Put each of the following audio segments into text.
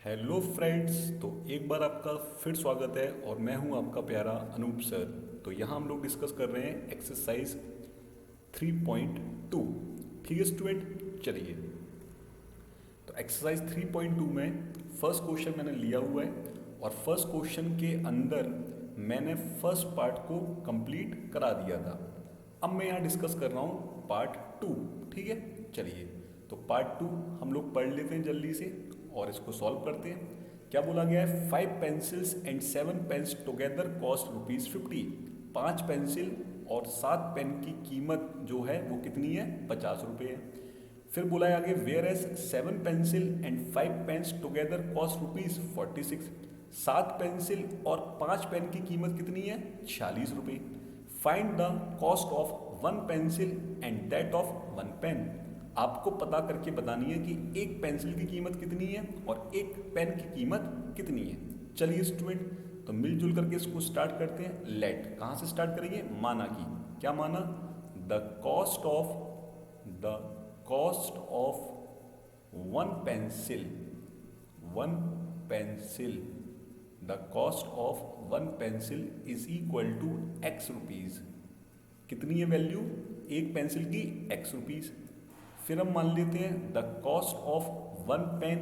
Hello friends. तो एक बार आपका फिर स्वागत है और मैं हूं आपका प्यारा अनूप सर। तो यहाँ हम लोग डिस्कस कर रहे हैं एक्सरसाइज 3.2। ठीक है स्टूडेंट, चलिए। तो एक्सरसाइज 3.2 में फर्स्ट क्वेश्चन मैंने लिया हुआ है और फर्स्ट क्वेश्चन के अंदर मैंने फर्स्ट पार्ट को कंप्लीट करा दिया था। अब मैं यहाँ डिस्कस कर रहा हूँ पार्ट 2। ठीक है, चलिए। तो पार्ट 2 हम लोग पढ़ लेते हैं जल्दी से और इसको सॉल्व करते हैं। क्या बोला गया है? 5 pencils and 7 pens together cost ₹50। 5 pencil और 7 पेन की कीमत जो है वो कितनी है? 50 रुपये है। फिर बोला है आगे, whereas 7 pencil and 5 pens together cost ₹46। 7 pencil और 5 पेन की कीमत कितनी है? 46 रुपये। Find the cost of 1 pencil and that of 1 pen. आपको पता करके बतानी है कि एक पेंसिल की कीमत कितनी है और एक पेन की कीमत कितनी है। चलिए स्टूडेंट, तो मिलजुल करके इसको स्टार्ट करते हैं। लेट कहाँ से स्टार्ट करेंगे? माना की। क्या माना? The cost of one pencil the cost of one pencil is equal to x rupees. कितनी है वैल्यू एक पेंसिल की? X rupees. फिर हम मान लेते हैं the cost of one pen.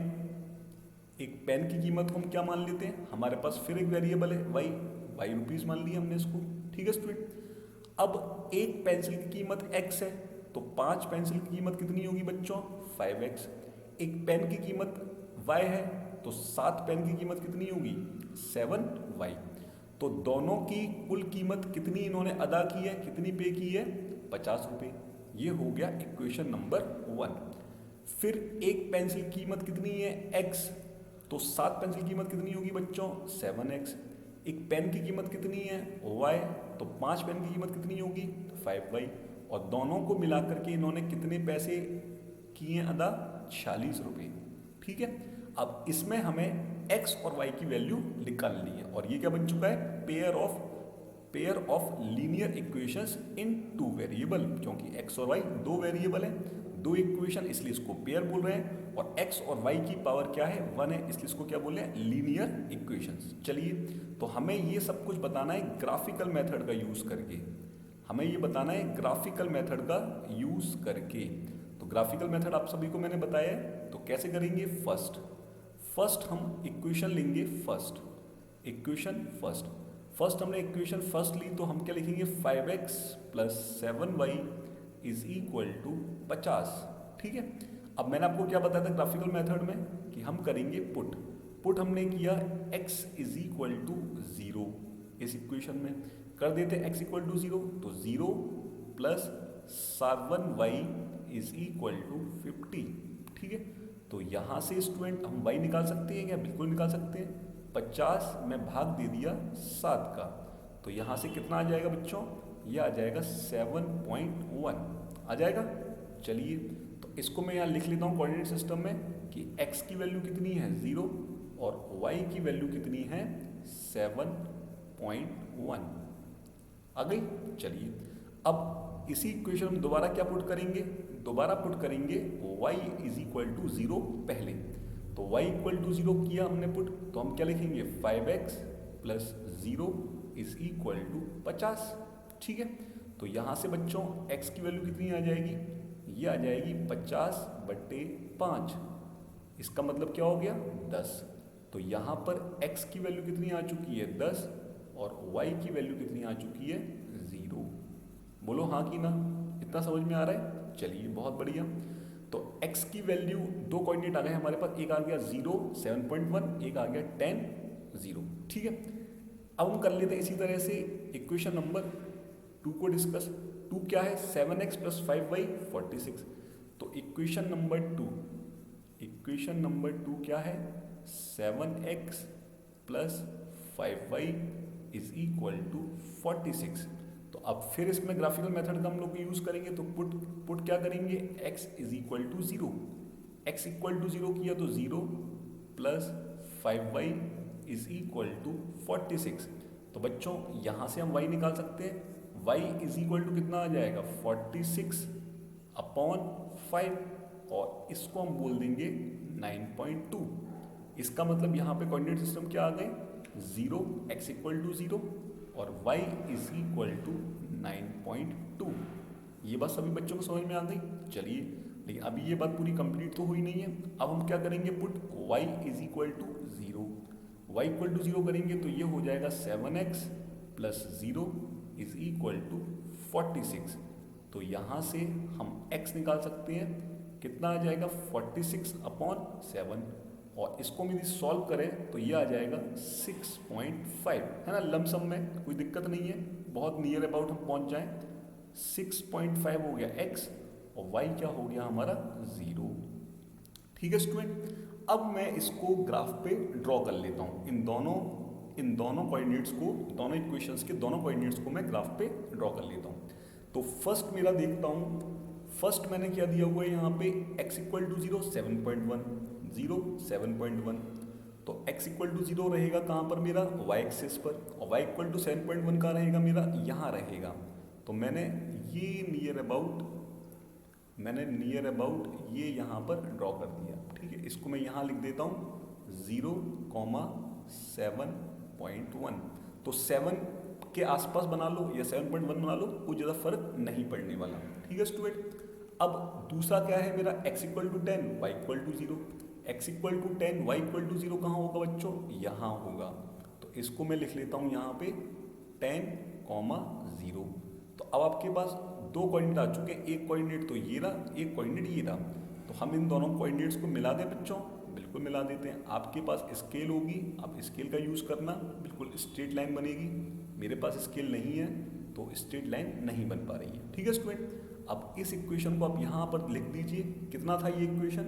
एक पेन की कीमत को हम क्या मान लेते हैं? हमारे पास फिर एक वेरिएबल है वाई रुपीज़ मान लिया हमने इसको। ठीक है स्टूडेंट, अब एक पेंसिल की कीमत एक्स है तो 5 पेंसिल की कीमत कितनी होगी बच्चों? 5x। एक पेन की कीमत y है तो 7 पेन की कीमत कितनी होगी? 7y। तो दोनों की कुल कीमत कितनी इन्होंने अदा की है? कितनी पे की है? 50 रुपये। ये हो गया इक्वेशन नंबर 1। फिर एक पेंसिल की कीमत कितनी है? x। तो 7 पेंसिल की कीमत कितनी होगी बच्चों? 7x। एक पेन की कीमत कितनी है? y। तो 5 पेन की कीमत कितनी होगी? 5y। और दोनों को मिलाकर के इन्होंने कितने पैसे किए अदा? 46 रुपये। ठीक है, अब इसमें हमें x और y की वैल्यू निकालनी है और ये क्या बन चुका है? Pair of linear equations in 2 variable. क्योंकि x और y दो वेरिएबल हैं, दो इक्वेशन, इसलिए इसको पेयर बोल रहे हैं। और x और y की पावर क्या है? 1 है, इसलिए इसको क्या बोल रहे हैं? Linear equations. चलिए, तो हमें ये सब कुछ बताना है ग्राफिकल मेथड का यूज़ करके। हमें ये बताना है ग्राफिकल मेथड का यूज़ करके। तो ग्राफिकल मेथड आप सभी को मैंने बताया है, तो कैसे करेंगे? फर्स्ट हम इक्वेशन लेंगे। फर्स्ट हमने इक्वेशन फर्स्ट ली तो हम क्या लिखेंगे? 5x plus 7y is equal to 50। ठीक है, अब मैंने आपको क्या बताया था ग्राफिकल मेथड में कि हम करेंगे पुट हमने किया x इज इक्वल टू 0 इस इक्वेशन में कर देते x इक्वल टू 0, तो 0 plus 7y is equal to 50। ठीक है, तो यहाँ से स्टूडेंट हम y निकाल सकते हैं क्या? बिल्कुल निकाल सकते हैं। 50 में भाग दे दिया 7 का, तो यहाँ से कितना आ जाएगा बच्चों? ये आ जाएगा 7.1 आ जाएगा। चलिए, तो इसको मैं यहाँ लिख लेता हूँ कोऑर्डिनेट सिस्टम में कि x की वैल्यू कितनी है? 0 और y की वैल्यू कितनी है? 7.1 आ गई। चलिए, अब इसी इक्वेशन में दोबारा क्या पुट करेंगे? दोबारा पुट करेंगे y इज इक्वल टू 0 पहले। तो y इक्वल टू 0 किया हमने पुट, तो हम क्या लिखेंगे? 5x plus 0 is equal to 50। ठीक है, तो यहाँ से बच्चों x की वैल्यू कितनी आ जाएगी? ये आ जाएगी 50/5। इसका मतलब क्या हो गया? 10। तो यहाँ पर x की वैल्यू कितनी आ चुकी है? 10 और y की वैल्यू कितनी आ चुकी है? 0। बोलो हाँ कि ना? इतना समझ में आ रहा है? चलिए, बहुत बढ़िया। तो x की वैल्यू दो कोऑर्डिनेट आ गए हमारे पास, एक आ गया 0 7.1, एक आ गया 10 0। ठीक है, अब हम कर लेते हैं इसी तरह से इक्वेशन नंबर 2 को डिस्कस। 2 क्या है? 7x plus 5y 46। तो इक्वेशन नंबर 2 क्या है? 7x plus 5y is equal to 46। तो अब फिर इसमें ग्राफिकल मेथड का हम लोग यूज़ करेंगे। तो पुट क्या करेंगे? x is equal to 0। x equal to 0 किया तो 0 plus 5y is equal to 46। तो बच्चों यहाँ से हम y निकाल सकते हैं। y इज इक्वल टू कितना आ जाएगा? 46/5 और इसको हम बोल देंगे 9.2। इसका मतलब यहाँ पे कोऑर्डिनेट सिस्टम क्या आ गए, 0, x इक्वल टू 0 और y इज इक्वल टू 9.2। ये बात सभी बच्चों को समझ में आ गई। चलिए, लेकिन अभी ये बात पूरी कंप्लीट तो हुई नहीं है। अब हम क्या करेंगे, put y is equal to 0, y equal to 0 करेंगे तो ये हो जाएगा 7x plus 0 is equal to 46। तो यहाँ से हम x निकाल सकते हैं, कितना आ जाएगा 46/7, और इसको यदि सॉल्व करें तो ये आ जाएगा 6.5, है ना, लमसम में कोई दिक्कत नहीं है, बहुत नियर अबाउट हम पहुँच जाएं। 6.5 हो गया x और y क्या हो गया हमारा 0। ठीक है स्टूडेंट, अब मैं इसको ग्राफ पे ड्रॉ कर लेता हूँ। इन दोनों कोऑर्डिनेट्स को, दोनों इक्वेशंस के दोनों कोऑर्डिनेट्स को मैं ग्राफ पे ड्रॉ कर लेता हूँ। तो फर्स्ट मेरा देखता हूँ, फर्स्ट मैंने क्या दिया हुआ है यहाँ पे, x इक्वल टू 0 7.1, 0 7.1, तो x इक्वल टू 0 रहेगा कहाँ पर मेरा, y एक्सिस पर, और y इक्वल टू 7.1 का रहेगा मेरा यहाँ रहेगा। तो मैंने ये नियर अबाउट ये यहाँ पर ड्रॉ कर दिया। ठीक है, इसको मैं यहाँ लिख देता हूँ 0,7.1। तो 7 के आसपास बना लो या 7.1 बना लो, कोई ज़्यादा फर्क नहीं पड़ने वाला। ठीक है स्टूडेंट, अब दूसरा क्या है मेरा, x equal to 10 y equal to 0, x equal to 10 y equal to 0 कहाँ होगा बच्चों, यहाँ होगा। तो इसको मैं लिख लेता हूँ यहाँ पे 10,0। तो अब आपके पास दो कोऑर्डिनेट आ चुके हैं, एक कोऑर्डिनेट तो ये रहा, एक कोऑर्डिनेट ये रहा। तो हम इन दोनों कोऑर्डिनेट्स को मिला दें बच्चों, बिल्कुल मिला देते हैं। आपके पास स्केल होगी, आप स्केल का यूज़ करना, बिल्कुल स्ट्रेट लाइन बनेगी। मेरे पास स्केल नहीं है तो स्ट्रेट लाइन नहीं बन पा रही है। ठीक है स्टूडेंट, अब इस इक्वेशन को आप यहाँ पर लिख दीजिए। कितना था ये इक्वेशन,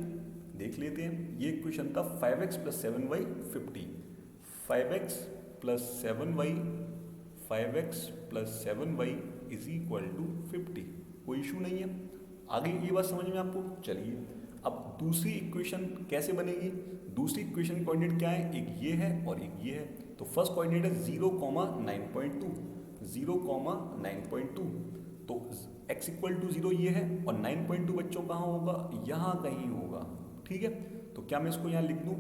देख लेते हैं। ये इक्वेशन था 5x plus 7y 50, 5x plus 7y, 5x plus 7y is equal to 50। कोई इशू नहीं है, आगे ये बात समझ में आपको। चलिए, अब दूसरी इक्वेशन कैसे बनेगी, दूसरी इक्वेशन की कोऑर्डिनेट क्या है, एक ये है और एक ये है। तो फर्स्ट कोऑर्डिनेट है 0,9.2, 0,9.2। तो x इक्वल टू 0 ये है और 9.2 बच्चों कहाँ होगा, यहाँ कहीं होगा। ठीक है, तो क्या मैं इसको यहाँ लिख दूँ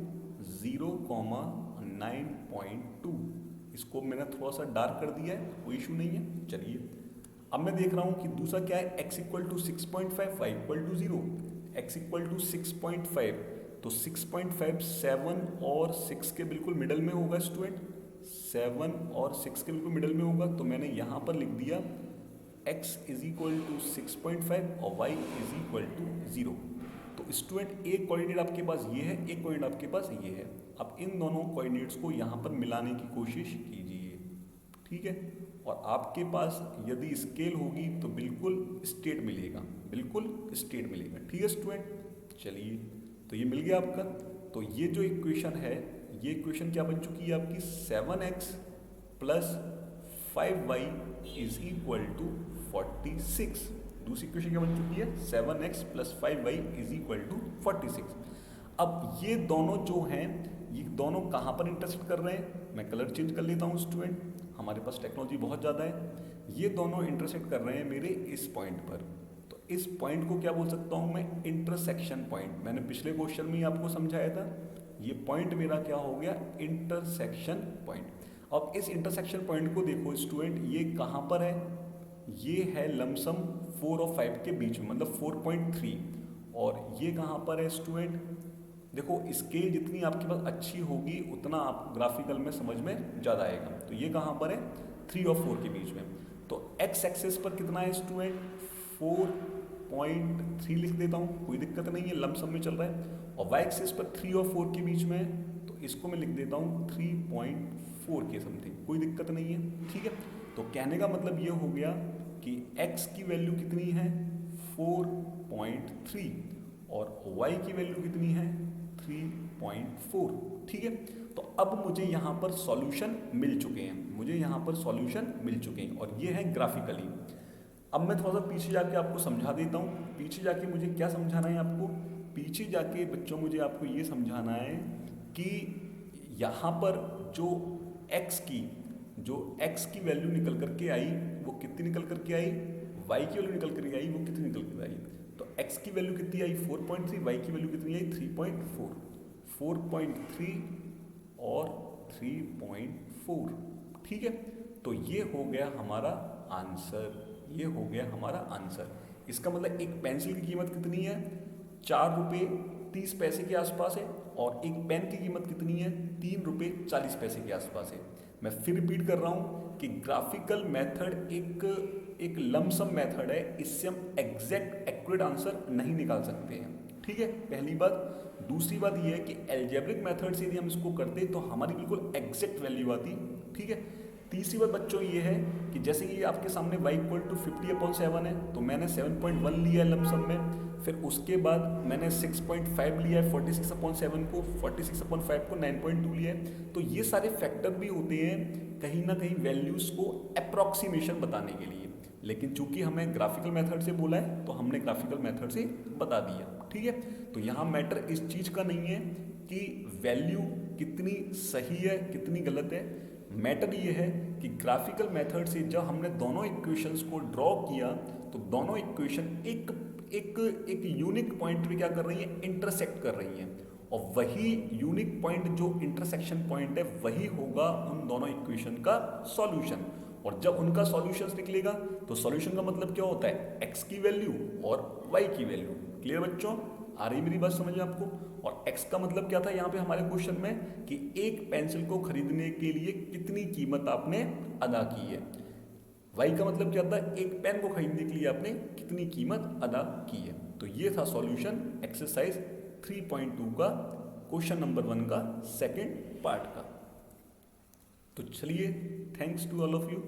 0,9.2। इसको मैंने थोड़ा सा डार्क कर दिया है, कोई इशू नहीं है। चलिए, अब मैं देख रहा हूँ कि दूसरा क्या है, x equal to 6.5, y equal to 0, x equal to 6.5। तो 6.5 7 और 6 के बिल्कुल मिडल में होगा स्टूडेंट, 7 और 6 के बिल्कुल मिडल में होगा। तो मैंने यहाँ पर लिख दिया x इज इक्वल टू 6.5 और y इज इक्वल टू 0। तो स्टूडेंट, एक कोऑर्डिनेट आपके पास ये है, एक कोऑर्डिनेट आपके पास ये है। अब इन दोनों कोऑर्डिनेट्स को यहाँ पर मिलाने की कोशिश कीजिए। ठीक है, और आपके पास यदि स्केल होगी तो बिल्कुल स्ट्रेट मिलेगा, बिल्कुल स्ट्रेट मिलेगा। ठीक है स्टूडेंट, चलिए, तो ये मिल गया आपका। तो ये जो इक्वेशन है, ये इक्वेशन क्या बन चुकी है आपकी, 7x plus 5y is equal to 46। दूसरी इक्वेशन क्या बन चुकी है, 7x plus 5y is equal to 46। अब ये दोनों जो हैं, ये दोनों कहाँ पर इंटरसेक्ट कर रहे हैं, मैं कलर चेंज कर लेता हूँ स्टूडेंट, हमारे पास टेक्नोलॉजी बहुत ज़्यादा है। ये दोनों इंटरसेक्ट कर रहे हैं मेरे इस पॉइंट पर। तो इस पॉइंट को क्या बोल सकता हूँ मैं, इंटरसेक्शन पॉइंट। मैंने पिछले क्वेश्चन में ही आपको समझाया था, ये पॉइंट मेरा क्या हो गया, इंटरसेक्शन पॉइंट। अब इस इंटरसेक्शन पॉइंट को देखो स्टूडेंट, ये कहाँ पर है, ये है लमसम 4 और 5 के बीच में, मतलब 4.3। और ये कहाँ पर है स्टूडेंट, देखो स्केल जितनी आपके पास अच्छी होगी उतना आप ग्राफिकल में समझ में ज़्यादा आएगा। तो ये कहाँ पर है, 3 और 4 के बीच में। तो x एक्सेस पर कितना है स्टूडेंट, 4.3 लिख देता हूँ, कोई दिक्कत नहीं है, लमसम में चल रहा है। और y एक्सेस पर 3 और 4 के बीच में है, तो इसको मैं लिख देता हूँ 3.4 के समथिंग, कोई दिक्कत नहीं है। ठीक है, तो कहने का मतलब ये हो गया कि x की वैल्यू कितनी है, 4.3 और y की वैल्यू कितनी है, 3.4। ठीक है, तो अब मुझे यहाँ पर सॉल्यूशन मिल चुके हैं, मुझे यहाँ पर सॉल्यूशन मिल चुके हैं, और ये है ग्राफिकली। अब मैं थोड़ा सा पीछे जाके आपको समझा देता हूँ। पीछे जाके मुझे क्या समझाना है आपको, पीछे जाके बच्चों मुझे आपको ये समझाना है कि यहाँ पर जो x की वैल्यू निकल करके आई, वो कितनी निकल करके आई, y की वैल्यू निकल करके आई, वो कितनी निकल कर आई। तो x की वैल्यू कितनी आई 4.3, y की वैल्यू कितनी आई 3.4। 4.3 और 3.4। ठीक है, तो ये हो गया हमारा आंसर, ये हो गया हमारा आंसर। इसका मतलब एक पेंसिल की कीमत कितनी है, 4 रुपये 30 पैसे के आसपास है, और एक पेन की कीमत कितनी है, 3 रुपये 40 पैसे के आसपास है। मैं फिर रिपीट कर रहा हूँ कि ग्राफिकल मेथड एक लमसम मेथड है, इससे हम एग्जैक्ट एक्यूरेट आंसर नहीं निकाल सकते हैं। ठीक है, पहली बात। दूसरी बात यह है कि एल्जेब्रिक मेथड से यदि हम इसको करते तो हमारी बिल्कुल एग्जैक्ट वैल्यू आती। ठीक है, तीसरी बात बच्चों ये है कि जैसे ये आपके सामने y = 50/7 है, तो मैंने 7.1 लिया है लमसम में, फिर उसके बाद मैंने 6.5 लिया है 46/7 को, 46/5 को 9.2 लिया है। तो ये सारे फैक्टर भी होते हैं कहीं ना कहीं वैल्यूज़ को अप्रॉक्सीमेशन बताने के लिए, लेकिन चूंकि हमें ग्राफिकल मेथड से बोला है तो हमने ग्राफिकल मेथड से बता दिया। ठीक है, तो यहाँ मैटर इस चीज़ का नहीं है कि वैल्यू कितनी सही है कितनी गलत है, मैटर ये है कि ग्राफिकल मेथड से जब हमने दोनों इक्वेशंस को ड्रॉ किया तो दोनों इक्वेशन एक यूनिक पॉइंट पे क्या कर रही है, इंटरसेक्ट कर रही हैं, और वही यूनिक पॉइंट जो इंटरसेक्शन पॉइंट है वही होगा उन दोनों इक्वेशन का सॉल्यूशन। और जब उनका सॉल्यूशन निकलेगा तो सॉल्यूशन का मतलब क्या होता है, x की वैल्यू और y की वैल्यू। क्लियर बच्चों, आ रही मेरी बात समझ में आपको? और x का मतलब क्या था यहाँ पे हमारे क्वेश्चन में कि एक पेंसिल को खरीदने के लिए कितनी कीमत आपने अदा की है। y का मतलब क्या था, एक पेन को खरीदने के लिए आपने कितनी कीमत अदा की है। तो ये था सॉल्यूशन एक्सरसाइज 3.2 का क्वेश्चन नंबर 1 का सेकंड पार्ट का। तो चलिए, thanks to all of you.